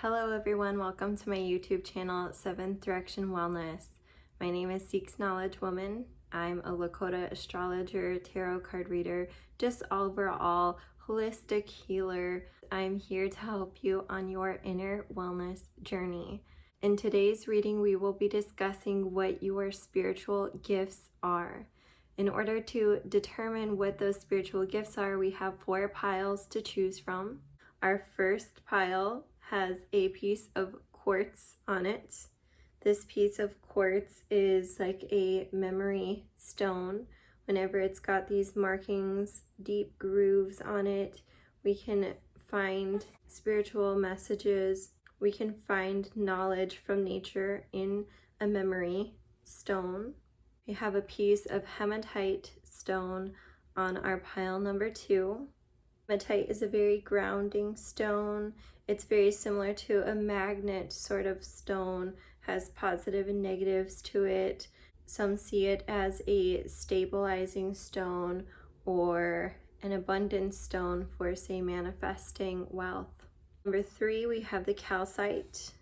Hello everyone, welcome to my YouTube channel, 7th Direction Wellness. My name is Seeks Knowledge Woman. I'm a Lakota astrologer, tarot card reader, just overall holistic healer. I'm here to help you on your inner wellness journey. In today's reading, we will be discussing what your spiritual gifts are. In order to determine what those spiritual gifts are, we have 4 piles to choose from. Our first pile has a piece of quartz on it. This piece of quartz is like a memory stone. Whenever it's got these markings, deep grooves on it, we can find spiritual messages. We can find knowledge from nature in a memory stone. We have a piece of hematite stone on our pile number 2. Hematite is a very grounding stone. It's very similar to a magnet sort of stone, has positive and negatives to it. Some see it as a stabilizing stone or an abundance stone for, say, manifesting wealth. Number 3, we have the calcite.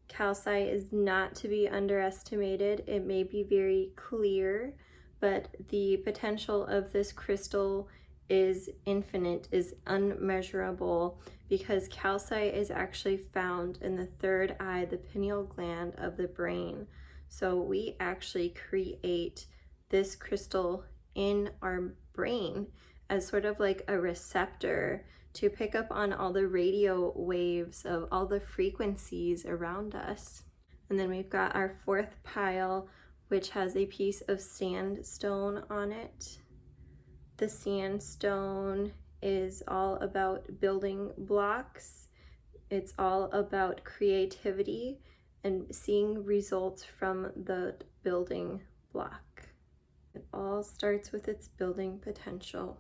Calcite is not to be underestimated. It may be very clear, but the potential of this crystal is infinite, is unmeasurable, because calcite is actually found in the third eye, the pineal gland of the brain. So we actually create this crystal in our brain as sort of like a receptor to pick up on all the radio waves of all the frequencies around us. And then we've got our 4th pile, which has a piece of sandstone on it. The sandstone is all about building blocks. It's all about creativity and seeing results from the building block. It all starts with its building potential.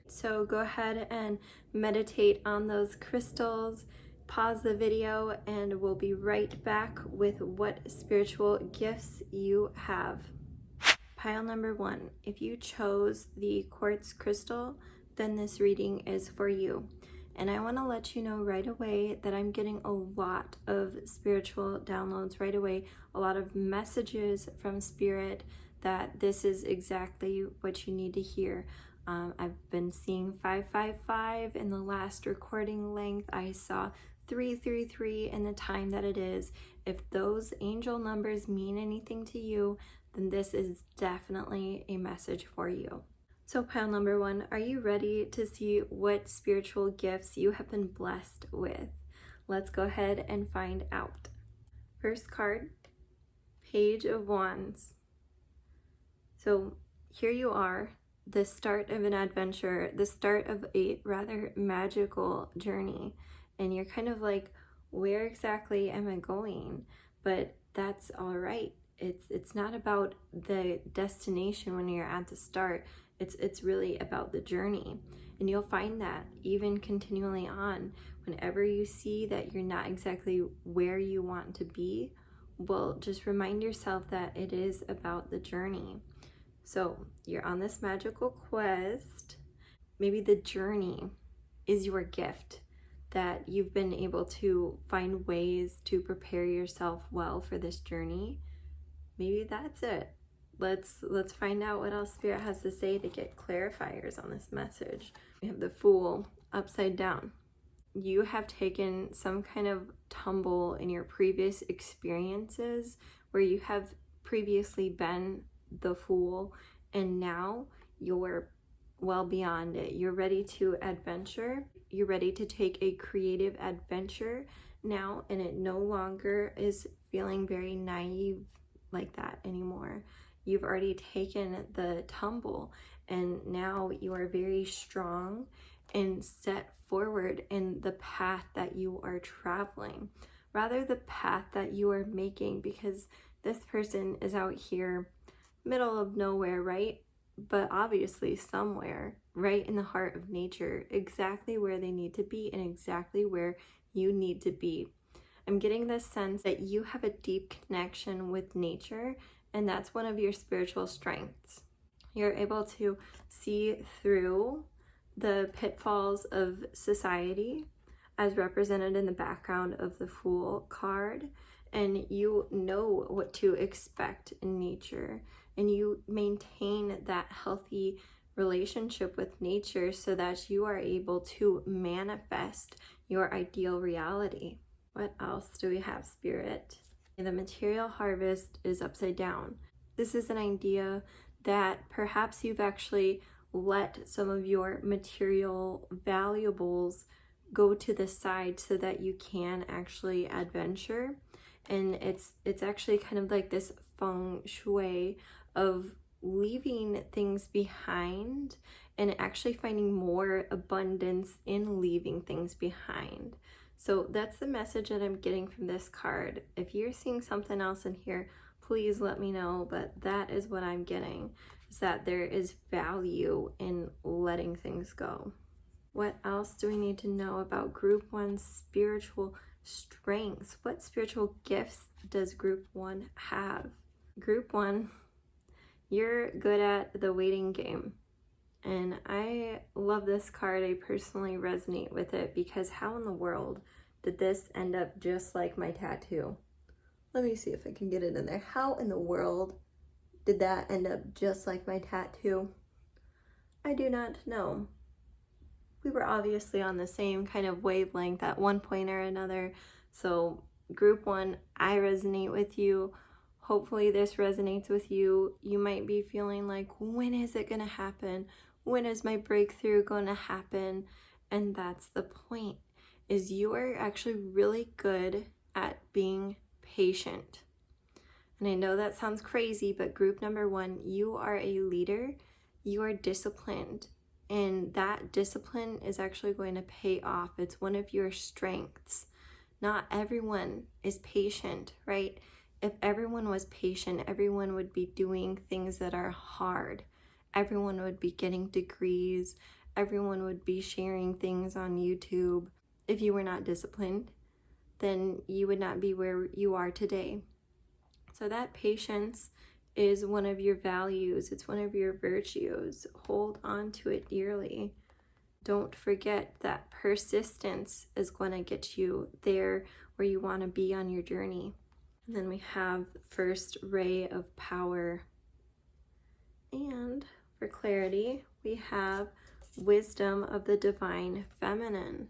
So go ahead and meditate on those crystals, pause the video, and we'll be right back with what spiritual gifts you have. Pile number 1, if you chose the quartz crystal, then this reading is for you. And I want to let you know right away that I'm getting a lot of spiritual downloads right away, a lot of messages from Spirit that this is exactly what you need to hear. I've been seeing 555 in the last recording length. I saw 333 in the time that it is. If those angel numbers mean anything to you, then this is definitely a message for you. So pile number 1, are you ready to see what spiritual gifts you have been blessed with? Let's go ahead and find out. First card, Page of Wands. So here you are, the start of an adventure, the start of a rather magical journey. And you're kind of like, where exactly am I going? But that's all right. It's not about the destination when you're at the start. It's really about the journey. And you'll find that even continually on, whenever you see that you're not exactly where you want to be, well, just remind yourself that it is about the journey. So you're on this magical quest. Maybe the journey is your gift, that you've been able to find ways to prepare yourself well for this journey. Maybe that's it. Let's find out what else Spirit has to say to get clarifiers on this message. We have the Fool upside down. You have taken some kind of tumble in your previous experiences where you have previously been the Fool, and now you're well beyond it. You're ready to adventure. You're ready to take a creative adventure now, and it no longer is feeling very naive like that anymore. You've already taken the tumble, and now you are very strong and set forward in the path that you are traveling, rather the path that you are making, because this person is out here middle of nowhere, right? But obviously somewhere right in the heart of nature, exactly where they need to be and exactly where you need to be. I'm getting this sense that you have a deep connection with nature, and that's one of your spiritual strengths. You're able to see through the pitfalls of society, as represented in the background of the Fool card, and you know what to expect in nature, and you maintain that healthy relationship with nature so that you are able to manifest your ideal reality. What else do we have, Spirit? The material harvest is upside down. This is an idea that perhaps you've actually let some of your material valuables go to the side so that you can actually adventure. And it's actually kind of like this feng shui of leaving things behind and actually finding more abundance in leaving things behind. So that's the message that I'm getting from this card. If you're seeing something else in here, please let me know, but that is what I'm getting, is that there is value in letting things go. What else do we need to know about Group 1's spiritual strengths? What spiritual gifts does Group 1 have? Group 1, you're good at the waiting game. And I love this card. I personally resonate with it because how in the world did this end up just like my tattoo? Let me see if I can get it in there. How in the world did that end up just like my tattoo? I do not know. We were obviously on the same kind of wavelength at one point or another. So Group 1, I resonate with you. Hopefully this resonates with you. You might be feeling like, when is it going to happen? When is my breakthrough going to happen? And that's the point, is you are actually really good at being patient. And I know that sounds crazy, but Group number 1, you are a leader. You are disciplined. And that discipline is actually going to pay off. It's one of your strengths. Not everyone is patient, right? If everyone was patient, everyone would be doing things that are hard. Everyone would be getting degrees. Everyone would be sharing things on YouTube. If you were not disciplined, then you would not be where you are today. So that patience is one of your values. It's one of your virtues. Hold on to it dearly. Don't forget that persistence is going to get you there where you want to be on your journey. And then we have first ray of power. And for clarity, we have wisdom of the divine feminine.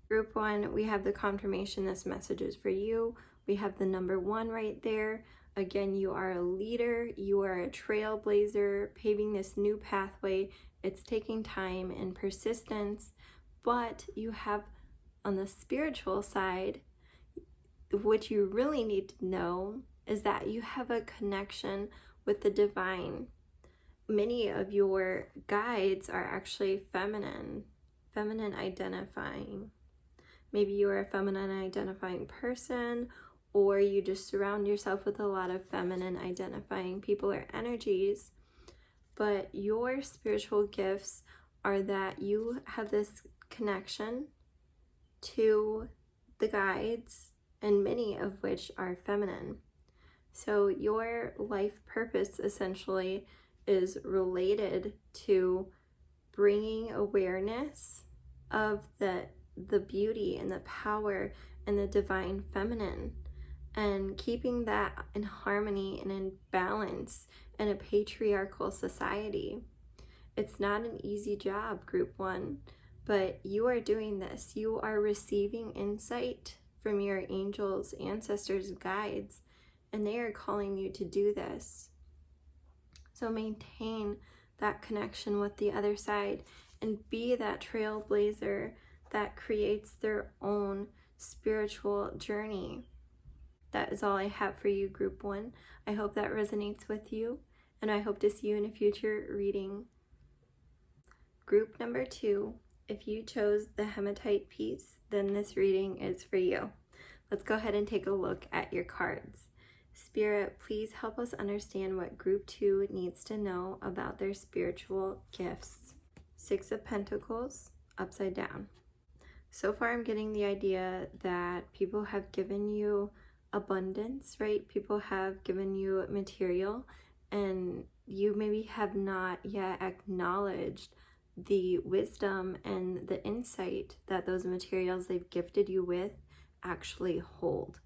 Group 1, we have the confirmation this message is for you. We have the number 1 right there. Again, you are a leader. You are a trailblazer, paving this new pathway. It's taking time and persistence, but you have on the spiritual side, what you really need to know is that you have a connection with the divine. Many of your guides are actually feminine identifying. Maybe you are a feminine identifying person, or you just surround yourself with a lot of feminine identifying people or energies. But your spiritual gifts are that you have this connection to the guides, and many of which are feminine. So your life purpose essentially is related to bringing awareness of the beauty and the power and the divine feminine, and keeping that in harmony and in balance in a patriarchal society. It's not an easy job, Group 1, but you are doing this. You are receiving insight from your angels, ancestors, guides, and they are calling you to do this. So maintain that connection with the other side and be that trailblazer that creates their own spiritual journey. That is all I have for you, Group 1. I hope that resonates with you, and I hope to see you in a future reading. Group number 2, if you chose the Hematite piece, then this reading is for you. Let's go ahead and take a look at your cards. Spirit, please help us understand what Group 2 needs to know about their spiritual gifts. 6 of Pentacles, upside down. So far, I'm getting the idea that people have given you abundance, right? People have given you material, and you maybe have not yet acknowledged the wisdom and the insight that those materials they've gifted you with actually hold.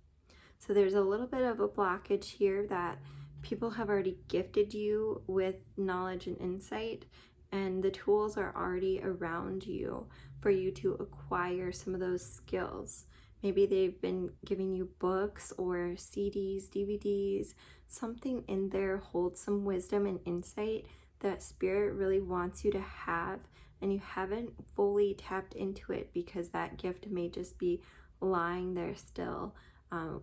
So there's a little bit of a blockage here that people have already gifted you with knowledge and insight, and the tools are already around you for you to acquire some of those skills. Maybe they've been giving you books or CDs, DVDs, something in there holds some wisdom and insight that Spirit really wants you to have, and you haven't fully tapped into it because that gift may just be lying there still,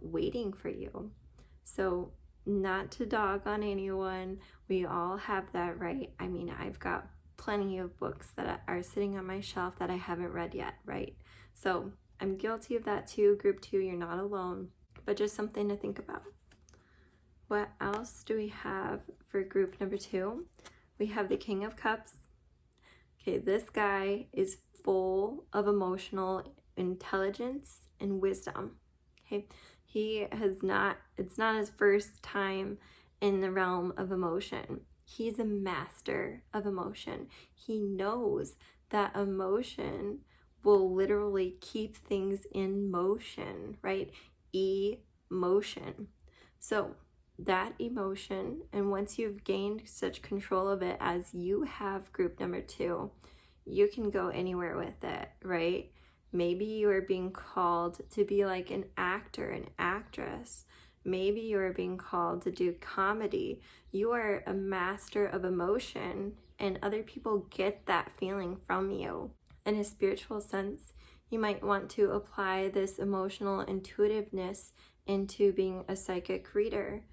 waiting for you. So not to dog on anyone, we all have that right. I mean, I've got plenty of books that are sitting on my shelf that I haven't read yet, right? So I'm guilty of that too. Group 2, you're not alone, but just something to think about. What else do we have for group number 2? We have the King of Cups. Okay, this guy is full of emotional intelligence and wisdom. Okay, it's not his first time in the realm of emotion. He's a master of emotion. He knows that emotion will literally keep things in motion, right? Emotion. So that emotion, and once you've gained such control of it as you have, group number 2, you can go anywhere with it, right? Maybe you are being called to be like an actor, an actress. Maybe you are being called to do comedy. You are a master of emotion, and other people get that feeling from you. In a spiritual sense, you might want to apply this emotional intuitiveness into being a psychic reader.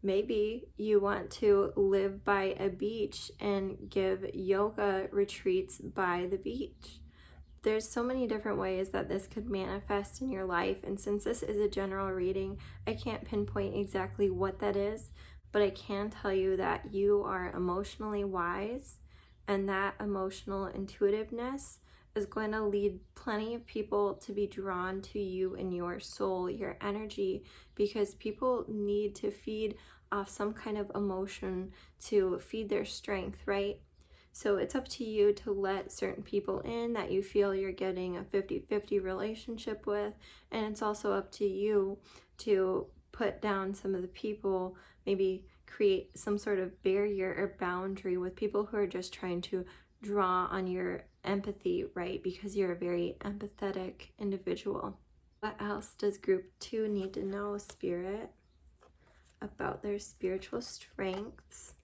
Maybe you want to live by a beach and give yoga retreats by the beach. There's so many different ways that this could manifest in your life, and since this is a general reading, I can't pinpoint exactly what that is, but I can tell you that you are emotionally wise, and that emotional intuitiveness is going to lead plenty of people to be drawn to you and your soul, your energy, because people need to feed off some kind of emotion to feed their strength, right? So it's up to you to let certain people in that you feel you're getting a 50-50 relationship with, and it's also up to you to put down some of the people, maybe create some sort of barrier or boundary with people who are just trying to draw on your empathy, right? Because you're a very empathetic individual. What else does group 2 need to know, Spirit, about their spiritual strengths?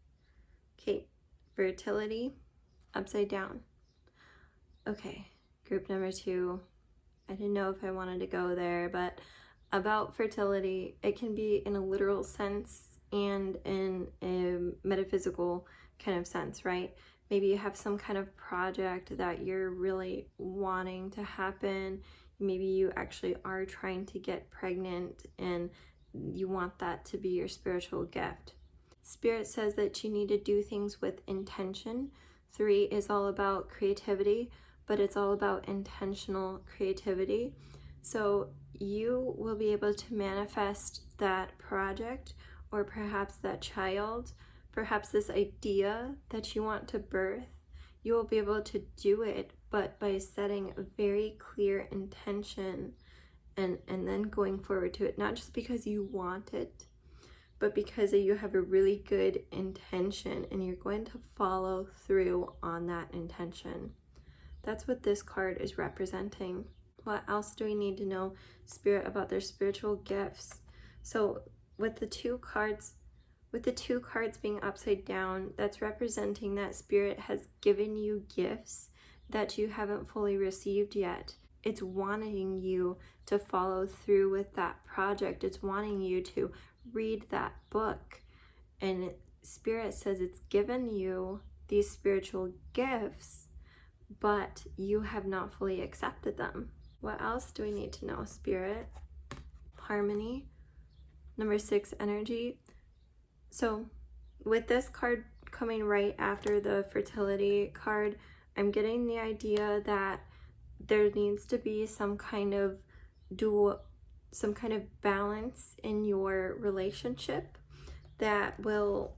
Okay, fertility, upside down. Okay, group number 2, I didn't know if I wanted to go there, but about fertility, it can be in a literal sense and in a metaphysical kind of sense, right? Maybe you have some kind of project that you're really wanting to happen. Maybe you actually are trying to get pregnant and you want that to be your spiritual gift. Spirit says that you need to do things with intention. 3 is all about creativity, but it's all about intentional creativity. So you will be able to manifest that project, or perhaps that child, perhaps this idea that you want to birth. You will be able to do it, but by setting a very clear intention and then going forward to it, not just because you want it, but because you have a really good intention and you're going to follow through on that intention. That's what this card is representing. What else do we need to know, Spirit, about their spiritual gifts? So with the two cards being upside down, that's representing that Spirit has given you gifts that you haven't fully received yet. It's wanting you to follow through with that project. It's wanting you to read that book. And Spirit says it's given you these spiritual gifts, but you have not fully accepted them. What else do we need to know, Spirit? Harmony. Number 6, energy. So with this card coming right after the fertility card, I'm getting the idea that there needs to be some kind of balance in your relationship that will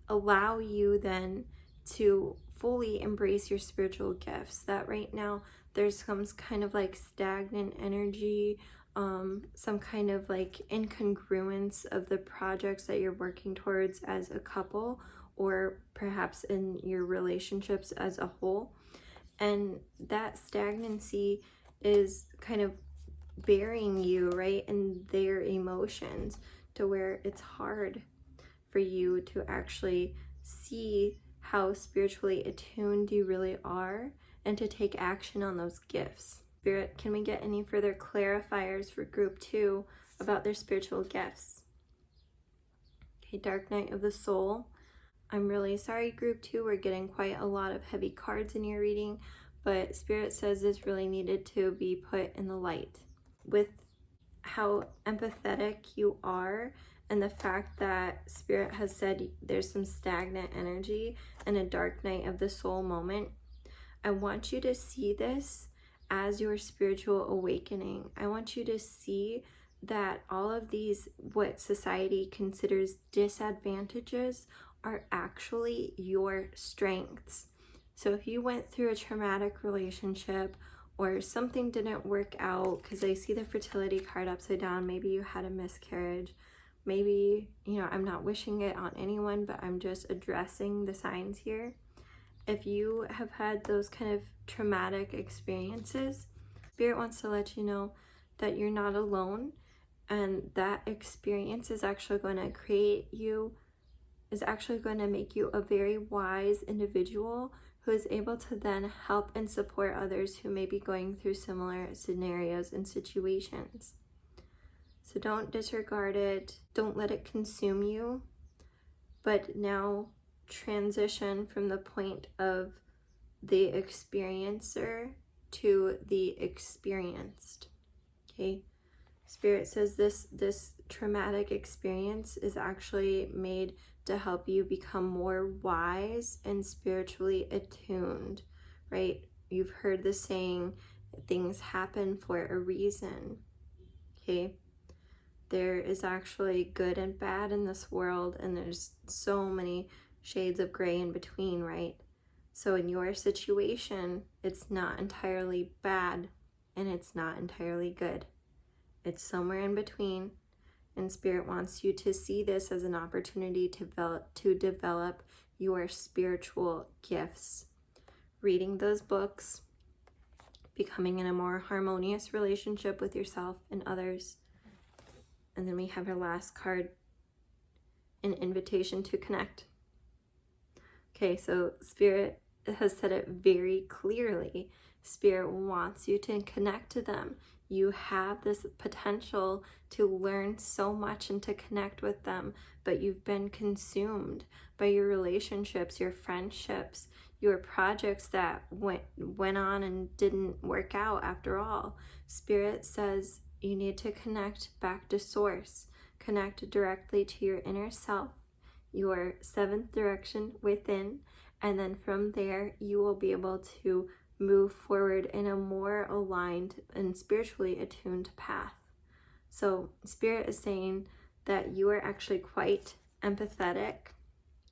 allow you then to fully embrace your spiritual gifts. That right now there's some kind of like stagnant energy, some kind of like incongruence of the projects that you're working towards as a couple, or perhaps in your relationships as a whole. And that stagnancy is kind of burying you, right, in their emotions, to where it's hard for you to actually see how spiritually attuned you really are and to take action on those gifts. Spirit, can we get any further clarifiers for group 2 about their spiritual gifts? Okay, Dark Night of the Soul. I'm really sorry, group 2, we're getting quite a lot of heavy cards in your reading, but Spirit says this really needed to be put in the light. With how empathetic you are, and the fact that Spirit has said there's some stagnant energy and a dark night of the soul moment, I want you to see this as your spiritual awakening. I want you to see that all of these, what society considers disadvantages, are actually your strengths. So if you went through a traumatic relationship, or something didn't work out, because I see the fertility card upside down, maybe you had a miscarriage, maybe, you know, I'm not wishing it on anyone, but I'm just addressing the signs here. If you have had those kind of traumatic experiences, Spirit wants to let you know that you're not alone, and that experience is actually going to make you a very wise individual who is able to then help and support others who may be going through similar scenarios and situations. So don't disregard it, don't let it consume you, but now transition from the point of the experiencer to the experienced. Okay, Spirit says this traumatic experience is actually made to help you become more wise and spiritually attuned, right? You've heard the saying, things happen for a reason. Okay, there is actually good and bad in this world, and there's so many shades of gray in between, right? So in your situation, it's not entirely bad and it's not entirely good. It's somewhere in between, and Spirit wants you to see this as an opportunity to develop your spiritual gifts. Reading those books, becoming in a more harmonious relationship with yourself and others. And then we have our last card, an invitation to connect. Okay, so Spirit has said it very clearly. Spirit wants you to connect to them. You have this potential to learn so much and to connect with them, but you've been consumed by your relationships, your friendships, your projects that went on and didn't work out after all. Spirit says you need to connect back to source, connect directly to your inner self, your seventh direction within, and then from there you will be able to move forward in a more aligned and spiritually attuned path. So Spirit is saying that you are actually quite empathetic,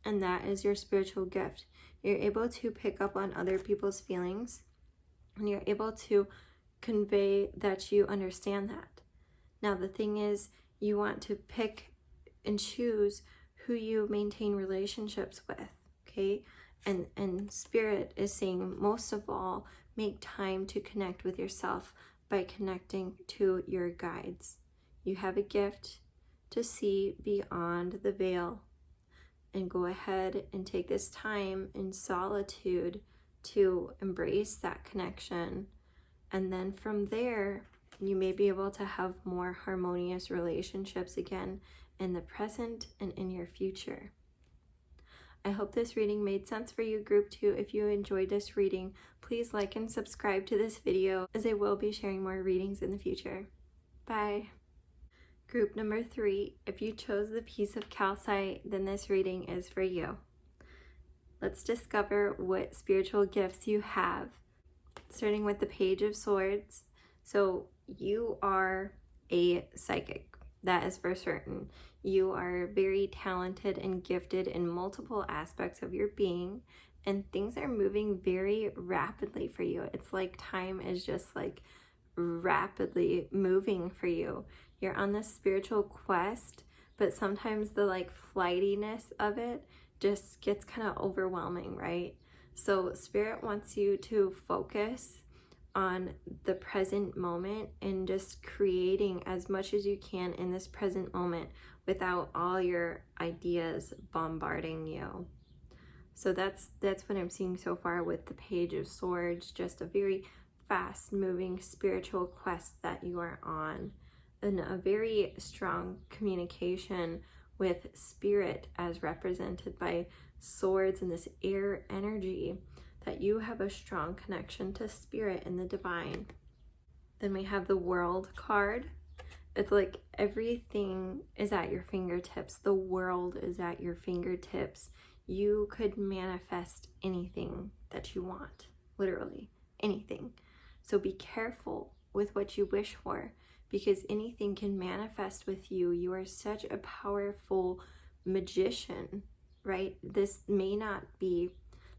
and that is your spiritual gift. You're able to pick up on other people's feelings, and you're able to convey that you understand that. Now the thing is, you want to pick and choose who you maintain relationships with, okay? And Spirit is saying, most of all, make time to connect with yourself by connecting to your guides. You have a gift to see beyond the veil, and go ahead and take this time in solitude to embrace that connection. And then from there, you may be able to have more harmonious relationships again in the present and in your future. I hope this reading made sense for you, Group 2. If you enjoyed this reading, please like and subscribe to this video, as I will be sharing more readings in the future. Bye. Group number 3, if you chose the piece of calcite, then this reading is for you. Let's discover what spiritual gifts you have, starting with the Page of Swords. So you are a psychic. That is for certain. You are very talented and gifted in multiple aspects of your being, and things are moving very rapidly for you. It's like time is just like rapidly moving for you. You're on this spiritual quest, but sometimes the like flightiness of it just gets kind of overwhelming, right? So Spirit wants you to focus on the present moment and just creating as much as you can in this present moment without all your ideas bombarding you. So that's what I'm seeing so far with the Page of Swords, just a very fast moving spiritual quest that you are on, and a very strong communication with Spirit as represented by swords and this air energy, that you have a strong connection to Spirit and the divine. Then we have the World card. It's like everything is at your fingertips. The world is at your fingertips. You could manifest anything that you want, literally anything. So be careful with what you wish for, because anything can manifest with you. You are such a powerful magician, right? This may not be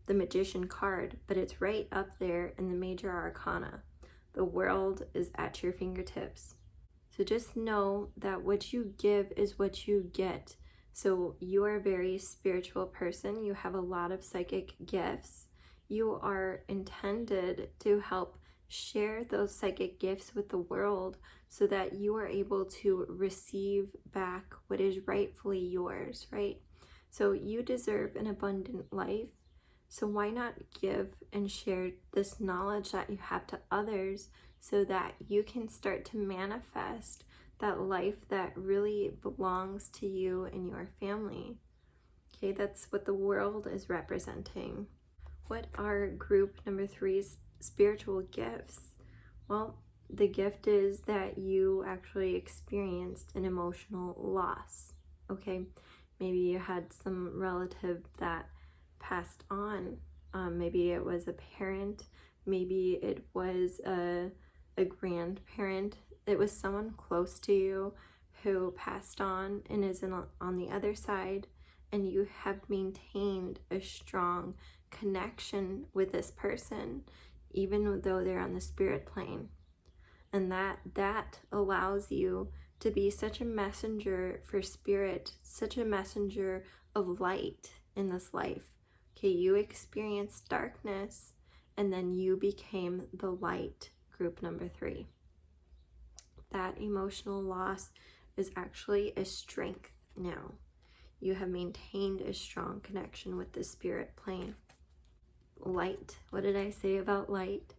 the Magician card, but it's right up there in the major arcana. The world is at your fingertips. So just know that what you give is what you get. So you are a very spiritual person. You have a lot of psychic gifts. You are intended to help share those psychic gifts with the world so that you are able to receive back what is rightfully yours, right? So you deserve an abundant life. So why not give and share this knowledge that you have to others so that you can start to manifest that life that really belongs to you and your family? Okay, that's what the world is representing. What are group number 3's spiritual gifts? Well, the gift is that you actually experienced an emotional loss, okay? Maybe you had some relative that passed on. Maybe it was a parent, maybe it was a grandparent. It was someone close to you who passed on and is on the other side, and you have maintained a strong connection with this person even though they're on the spirit plane. And that allows you to be such a messenger for Spirit, such a messenger of light in this life. Okay, you experienced darkness and then you became the light, group number 3. That emotional loss is actually a strength now. You have maintained a strong connection with the spirit plane. Light. What did I say about light?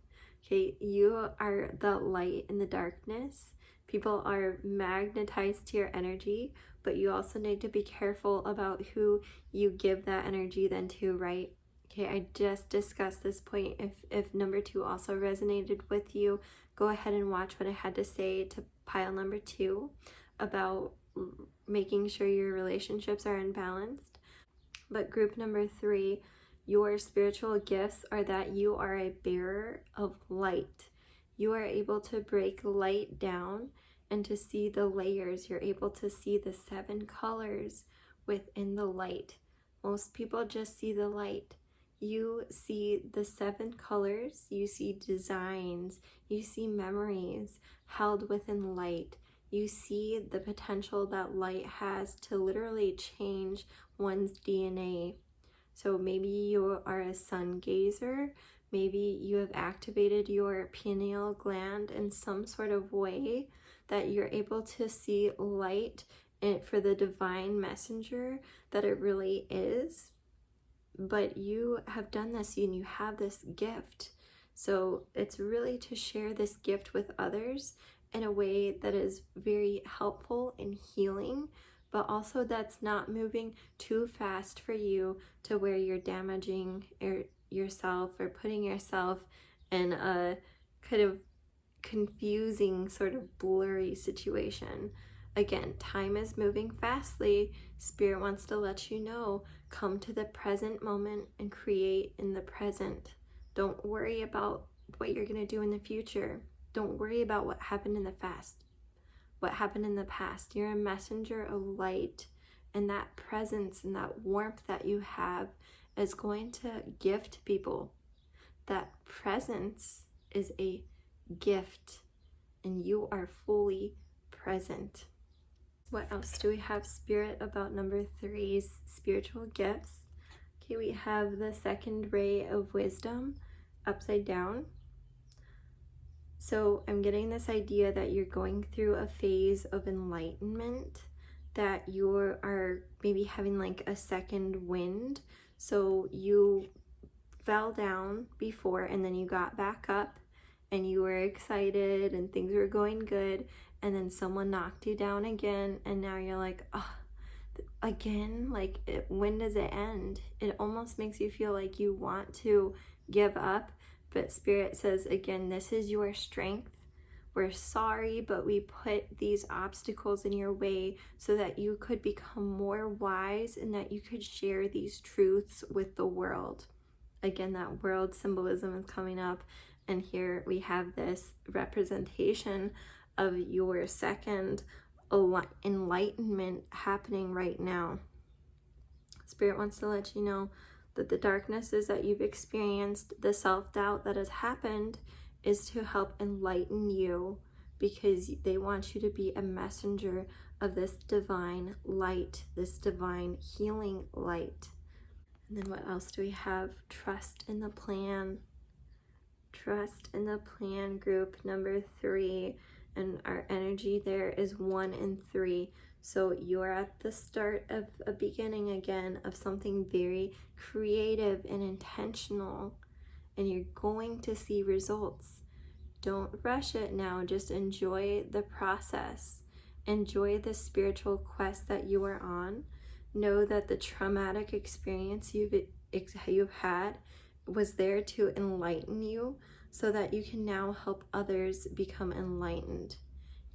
Okay, you are the light in the darkness. People are magnetized to your energy, but you also need to be careful about who you give that energy then to, right? Okay, I just discussed this point. If number 2 also resonated with you, go ahead and watch what I had to say to pile number 2 about making sure your relationships are unbalanced. But group number 3, your spiritual gifts are that you are a bearer of light. You are able to break light down and to see the layers. You're able to see the 7 colors within the light. Most people just see the light. You see the 7 colors, you see designs, you see memories held within light. You see the potential that light has to literally change one's DNA. So maybe you are a sun gazer, maybe you have activated your pineal gland in some sort of way that you're able to see light for the divine messenger that it really is. But you have done this and you have this gift. So it's really to share this gift with others in a way that is very helpful and healing, but also that's not moving too fast for you to where you're damaging yourself or putting yourself in a kind of confusing, sort of blurry situation. Again, time is moving fastly. Spirit wants to let you know, come to the present moment and create in the present. Don't worry about what you're going to do in the future. Don't worry about what happened in the past. What happened in the past. You're a messenger of light, and that presence and that warmth that you have is going to gift people. That presence is a gift, and you are fully present. What else do we have, Spirit, about number 3's spiritual gifts? Okay, we have the second ray of wisdom upside down. So I'm getting this idea that you're going through a phase of enlightenment, that you are maybe having like a second wind. So you fell down before and then you got back up and you were excited and things were going good, and then someone knocked you down again, and now you're like, oh, again, like when does it end? It almost makes you feel like you want to give up, but Spirit says, again, this is your strength. We're sorry, but we put these obstacles in your way so that you could become more wise and that you could share these truths with the world. Again, that world symbolism is coming up, and here we have this representation of your second enlightenment happening right now. Spirit wants to let you know that the darknesses that you've experienced, the self-doubt that has happened, is to help enlighten you, because they want you to be a messenger of this divine light, this divine healing light. And then what else do we have? Trust in the plan. Trust in the plan, group number 3. And our energy there is 1 and 3. So you're at the start of a beginning again of something very creative and intentional, and you're going to see results. Don't rush it now. Just enjoy the process. Enjoy the spiritual quest that you are on. Know that the traumatic experience you've had was there to enlighten you, so that you can now help others become enlightened.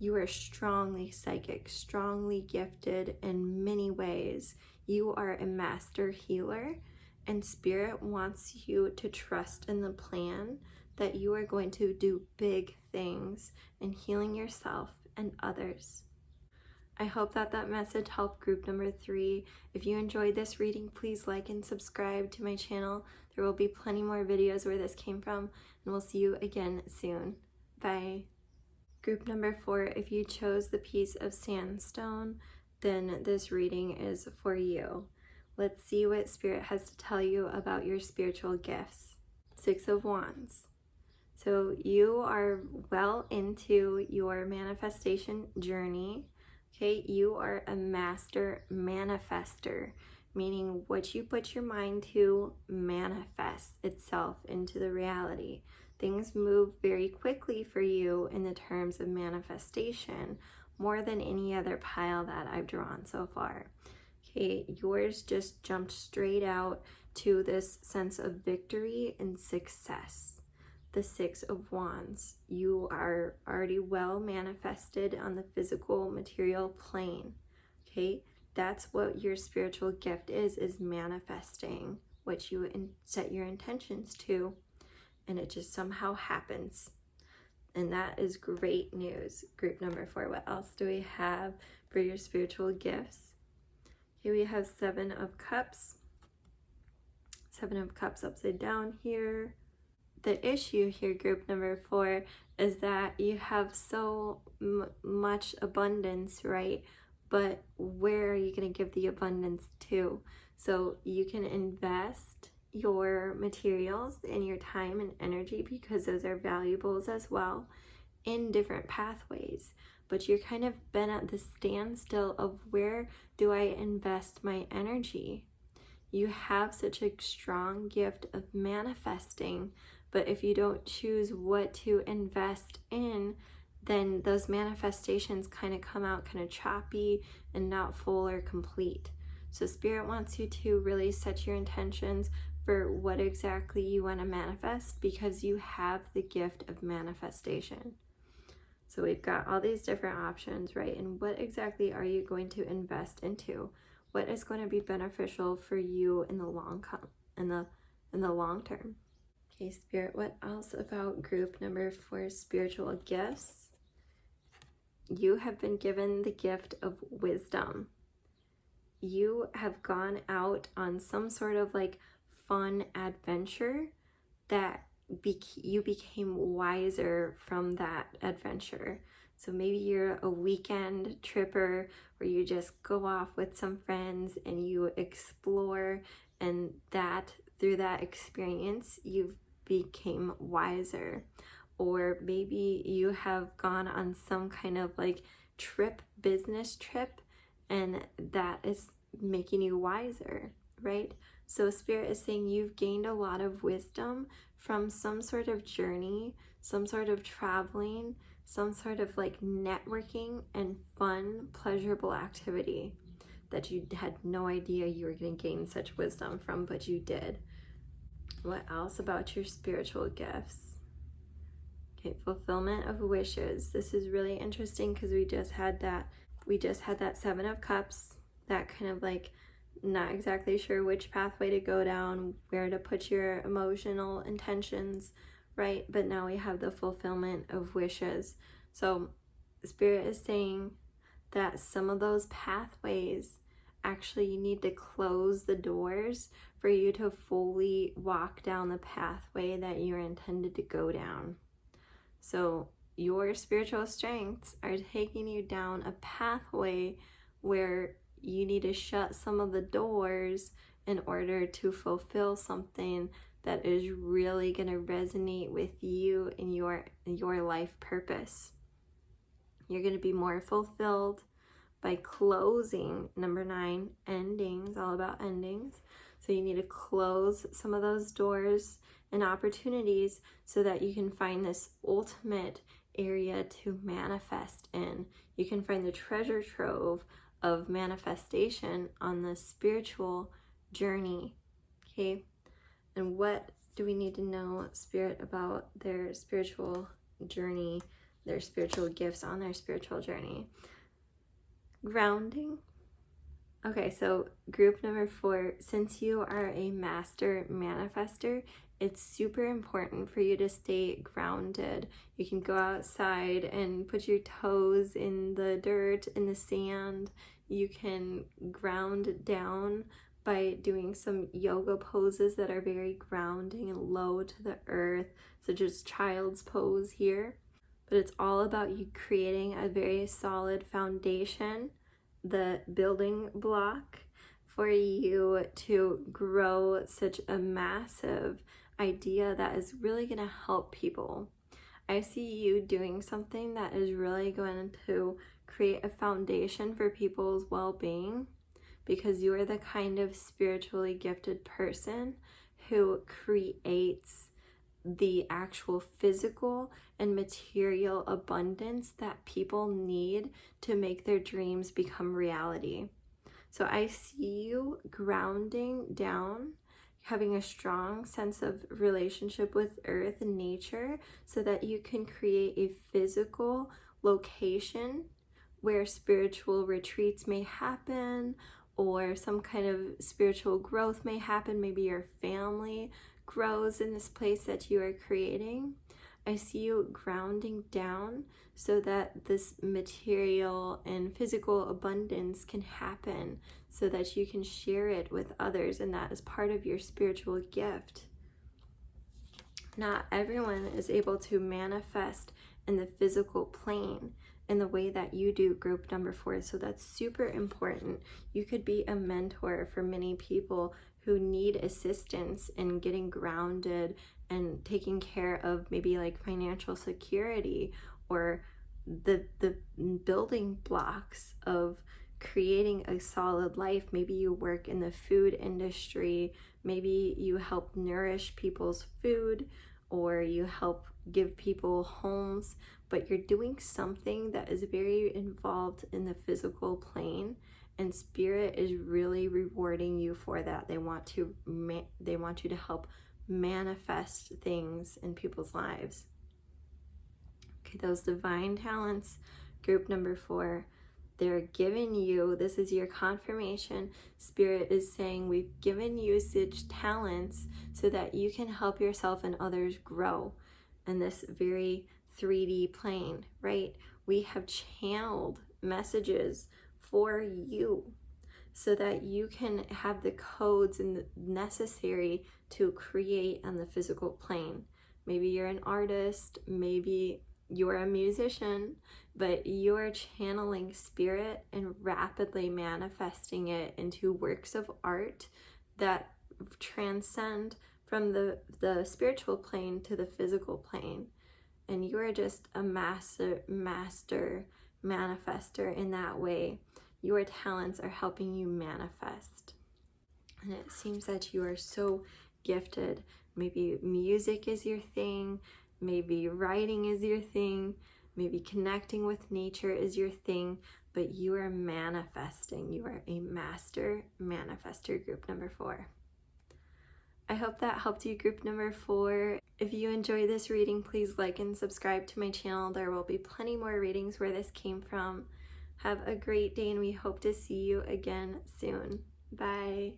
You are strongly psychic, strongly gifted in many ways. You are a master healer, and Spirit wants you to trust in the plan that you are going to do big things in healing yourself and others. I hope that message helped group number 3. If you enjoyed this reading, please like and subscribe to my channel. There will be plenty more videos where this came from, and we'll see you again soon. Bye. Group number 4, if you chose the piece of sandstone, then this reading is for you. Let's see what Spirit has to tell you about your spiritual gifts. 6 of Wands. So you are well into your manifestation journey. Okay, you are a master manifester, meaning what you put your mind to manifests itself into the reality. Things move very quickly for you in the terms of manifestation, more than any other pile that I've drawn so far. Okay, yours just jumped straight out to this sense of victory and success. The 6 of Wands. You are already well manifested on the physical material plane. Okay, that's what your spiritual gift is manifesting what you set your intentions to, and it just somehow happens. And that is great news. Group number 4, what else do we have for your spiritual gifts? Here we have 7 of Cups. 7 of Cups upside down here. The issue here, group number 4, is that you have so much abundance, right? But where are you going to give the abundance to? So you can invest your materials and your time and energy, because those are valuables as well, in different pathways. But you're kind of been at the standstill of, where do I invest my energy? You have such a strong gift of manifesting, but if you don't choose what to invest in, then those manifestations kind of come out kind of choppy and not full or complete. So Spirit wants you to really set your intentions for what exactly you want to manifest, because you have the gift of manifestation. So we've got all these different options, right? And what exactly are you going to invest into? What is going to be beneficial for you in the long term? Okay, Spirit, what else about group number 4, spiritual gifts? You have been given the gift of wisdom. You have gone out on some sort of like fun adventure that you became wiser from that adventure. So maybe you're a weekend tripper where you just go off with some friends and you explore, and that through that experience you became wiser. Or maybe you have gone on some kind of like business trip, and that is making you wiser, right? So Spirit is saying you've gained a lot of wisdom from some sort of journey, some sort of traveling, some sort of like networking and fun, pleasurable activity that you had no idea you were going to gain such wisdom from, but you did. What else about your spiritual gifts? Okay, fulfillment of wishes. This is really interesting because we just had that Seven of Cups, that kind of like not exactly sure which pathway to go down, where to put your emotional intentions, right? But now we have the fulfillment of wishes. So Spirit is saying that some of those pathways, actually you need to close the doors for you to fully walk down the pathway that you're intended to go down. So your spiritual strengths are taking you down a pathway where you need to shut some of the doors in order to fulfill something that is really going to resonate with you and your life purpose. You're going to be more fulfilled by closing. Number 9, endings, all about endings. So you need to close some of those doors and opportunities so that you can find this ultimate area to manifest in. You can find the treasure trove of manifestation on the spiritual journey. Okay, and what do we need to know, Spirit, about their spiritual journey, their spiritual gifts on their spiritual journey? Grounding. Okay, so group number 4, since you are a master manifester, it's super important for you to stay grounded. You can go outside and put your toes in the dirt, in the sand. You can ground down by doing some yoga poses that are very grounding and low to the earth, such as child's pose here. But it's all about you creating a very solid foundation, the building block for you to grow such a massive idea that is really going to help people. I see you doing something that is really going to create a foundation for people's well-being, because you are the kind of spiritually gifted person who creates the actual physical and material abundance that people need to make their dreams become reality. So I see you grounding down, having a strong sense of relationship with earth and nature so that you can create a physical location where spiritual retreats may happen, or some kind of spiritual growth may happen. Maybe your family grows in this place that you are creating. I see you grounding down so that this material and physical abundance can happen, so that you can share it with others, and that is part of your spiritual gift. Not everyone is able to manifest in the physical plane in the way that you do, group number 4. So that's super important. You could be a mentor for many people who need assistance in getting grounded and taking care of maybe like financial security, or the building blocks of creating a solid life. Maybe you work in the food industry, maybe you help nourish people's food, or you help give people homes, but you're doing something that is very involved in the physical plane, and Spirit is really rewarding you for that. They want you to help manifest things in people's lives. Okay, those divine talents, group number 4, they're giving you, this is your confirmation. Spirit is saying, we've given you such talents so that you can help yourself and others grow in this very 3D plane, right? We have channeled messages for you. so that you can have the codes and necessary to create on the physical plane. Maybe you're an artist, maybe you're a musician, but you're channeling spirit and rapidly manifesting it into works of art that transcend from the spiritual plane to the physical plane. And you are just a master manifester in that way. Your talents are helping you manifest. And it seems that you are so gifted. Maybe music is your thing, maybe writing is your thing, maybe connecting with nature is your thing, but you are manifesting. You are a master manifester, group number 4. I hope that helped you, group number 4. If you enjoy this reading, please like and subscribe to my channel. There will be plenty more readings where this came from. Have a great day, and we hope to see you again soon. Bye.